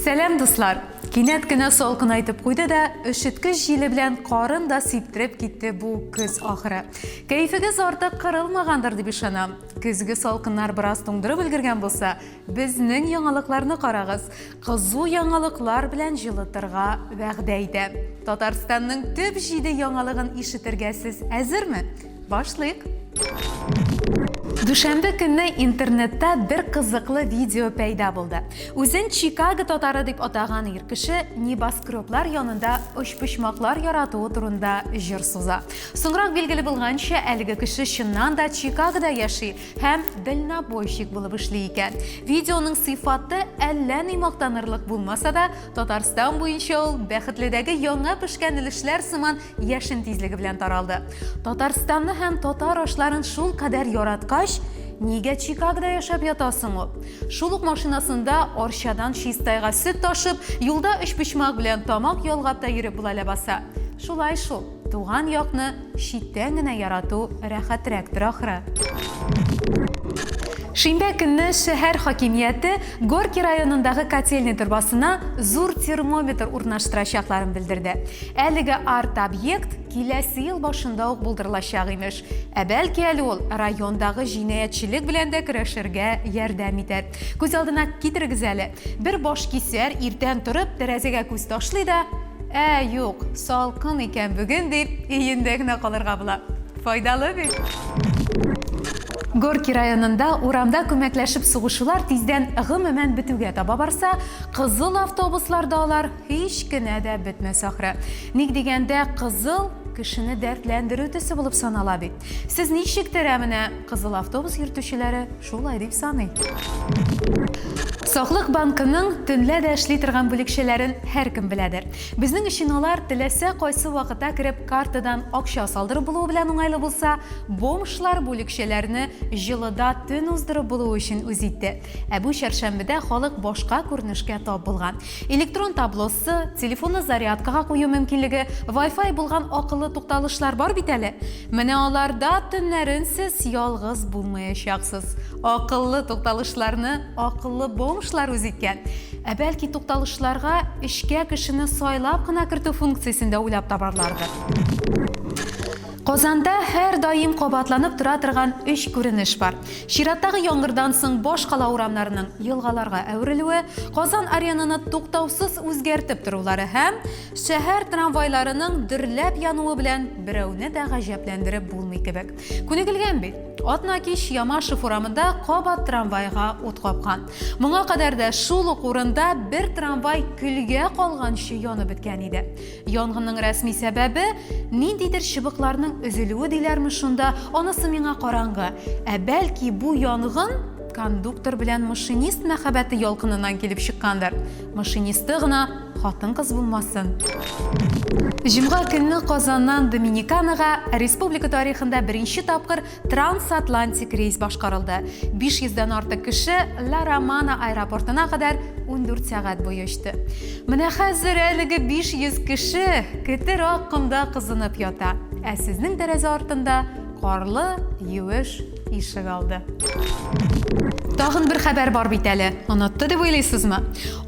Сәлам дуслар. Кинәт кенә салкын айтып куйды да, өшеткеч җиле белән карын да сиптіреп китте бу көз ахыры. Кәйфегез артык кырылмагандыр дип ишанам. Көзге салкыннар бераз туңдырып өлгергән булса, безнең яңалыкларны карагыз. Кызу яңалыклар белән җылытырга вәгъдә итәм. Татарстанның төп җиде яңалыгын ишетергә сез әзерме? Башлыйк. Дүшәмбе көнне интернетта бер кызыклы видео пәйда булды. Үзен Чикаго татары дип атаган ир кеше небоскреблар янында очпочмаклар яратуы турында җыр суза. Соңрак билгеле булганча, әлеге кеше чыннан да Чикагода яши һәм дальнобойщик булып эшли икән. Видеоның сыйфаты әллә ни мактанырлык булмаса да, Татарстан буенча ул бәхетледәге яңа пешкән өлешләр сыман яшен тизлеге белән таралды. Татарстанны һәм татар ашларын шул кадәр яраткач, нигә Чикагода яшәп ятасың ул? Шул ук машинасында Арчадан Чистайга сөт ташып, юлда очпочмак белән тамак ялгап та йөреп була ләбаса. Шулай шул, туган якны читтән генә ярату рәхәтрәктер ахры. Шимбә көнне шәһәр хакимияте Горки районындагы котельный турбасына зур термометр урнаштырачакларын белдерде. Әлеге арт-объект киләсе ел башында ук булдырылачак имеш. Бәлки әле ул райондагы җинаятьчелек белән дә көрәшергә ярдәм итәр. Күз алдына китерегез әле. Бер баш кисәр иртән торып тәрәзәгә күз ташлый да, юк, салкын икән бүген дип өендә генә калырга була. Файдалы бит. Горки районында урамда күмәкләшеп сугышулар тиздән гомумән бетүгә таба барса, кызыл автобусларда алар һич кенә дә бетмәс ахры. Ник дигәндә, кызыл кешене дәртләндерү төсе булып санала бит. Сез ничектер менә кызыл автобус йөртүчеләре шулай дип саный? Саклык банкының төнлә дә эшли торган бүлекчәләрен һәркем беләдер. Безнең өчен алар теләсә кайсы вакытта кирип картадан акча салдырып булуы белән уңайлы булса, бомшлар бүлекчәләрне җылыда төн уздырып булуы өчен үз итте. Бу чәршәмбедә халык башка күренешкә тап булган. Электрон таблосы, телефонны зарядкага кую мөмкинлеге, Wi-Fi булган акыллы тукталышлар бар бит әле. Менә аларда төннәрен сез ялгыз булмаячаксыз. Акыллы тукталышларны акыллы бомшлар үз иткән. Бәлки тукталышларга эшкә кешене сайлап кына кертү функциясен дә уйлап табарлардыр. Казанда һәр даим кабатланып тора торган 3 күренеш бар. Чираттагы яңгырдан соң баш кала урамнарының елгаларга әверелүе, Казан аренаны туктаусыз үзгәртеп торулары һәм шәһәр трамвайларының дөрләп януы белән берәүне дә гаҗәпләндереп булмый кебек. Күнегелгән бит. Атнакиш Ямашев урамында кабат трамвайга ут капкан. Моңа кадәр дә шул ук урында бер трамвай көлгә калганчы янып беткән иде. Янгынның рәсми сәбәбе ниндидер чыбыкларның өзелүе диләрме шунда, анысы миңа караңгы. Бәлки бу янгын кондуктор белән машинист мәхәббәте ялкынынан килеп чыккандыр. Машинисты гына хатын-кыз булмасын. Җомга көнне Казаннан Доминиканага республика тарихында беренче тапкыр трансатлантик рейс башкарылды. 500-дан артык кеше Ла Романа аэропортына кадәр 14 сәгать буе очты. Менә хәзер әлеге 500 кеше кетер ак комда кызынып ята. Сезнең тәрәзә артында карлы, юеш ишек алды. Тагын бер хәбәр бар бит әле. Онытты дип уйлыйсызмы?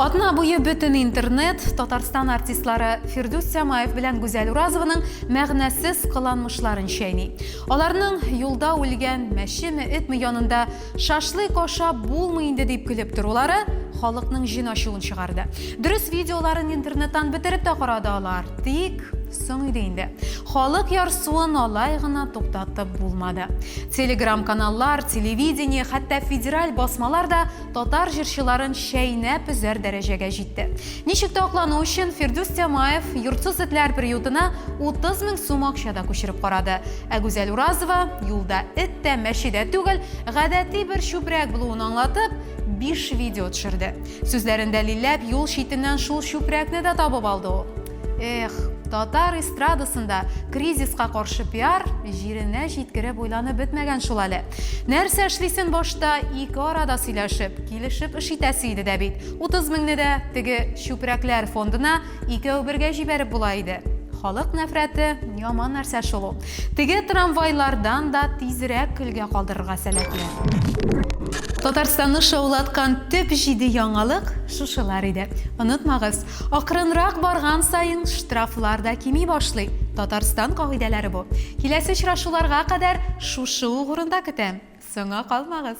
Атна буе бөтен интернет Татарстан артистлары Фирдус Самаев белән Гүзәл Уразованың мәгънәсез кыланмышларын чәйни. Аларның юлда үлгән мәчеме, этме янында шашлык ашап булмый инде дип көлеп торулары халыкның җин ачуын чыгарды. Дөрес видеоларын интернеттан бетереп тә карады алар. Тик соң иде инде. Халык ярсуын алай гына туктатып булмады. Телеграм-каналлар, телевидение, хәтта федераль басмалар да татар җырчыларын шәйнәп үзәр дәрәҗәгә җитте. Ничек тә аклану өчен Фирдус Самаев йортсыз этләр приютына 30 000 сум акчада күчереп карады. Гүзәл Уразова юлда эт тә мәчедә түгел, гадәти бер чүпрәк булуын аңлатып 5 видео төшерде. Сүзләрен дәлилләп, юл читеннән шул чүпрәкне дә табып алды ул. Татар эстрадасында кризиска каршы пиар җиренә җиткереп уйланып бетмәгән шул әле. Нәрсә эшлисен башта ике арада сөйләшеп, килешеп эш итәсе иде дә бит. 30 000-не дә теге чүпрәкләр фондына икәү бергә җибәреп була иде. халык нәфрәте яман нәрсә шул. Теге трамвайлардан да тизрәк көлгә калдырырга сәләтле. Татарстанны шаулаткан төп җиде яңалык шушылар иде. Онытмагыз, акрынрак барган сайын штрафлар да кими башлый. Татарстан кагыйдәләре бу. Киләсе очрашуларга кадәр шушы угрында көтәм. Соңга калмагыз.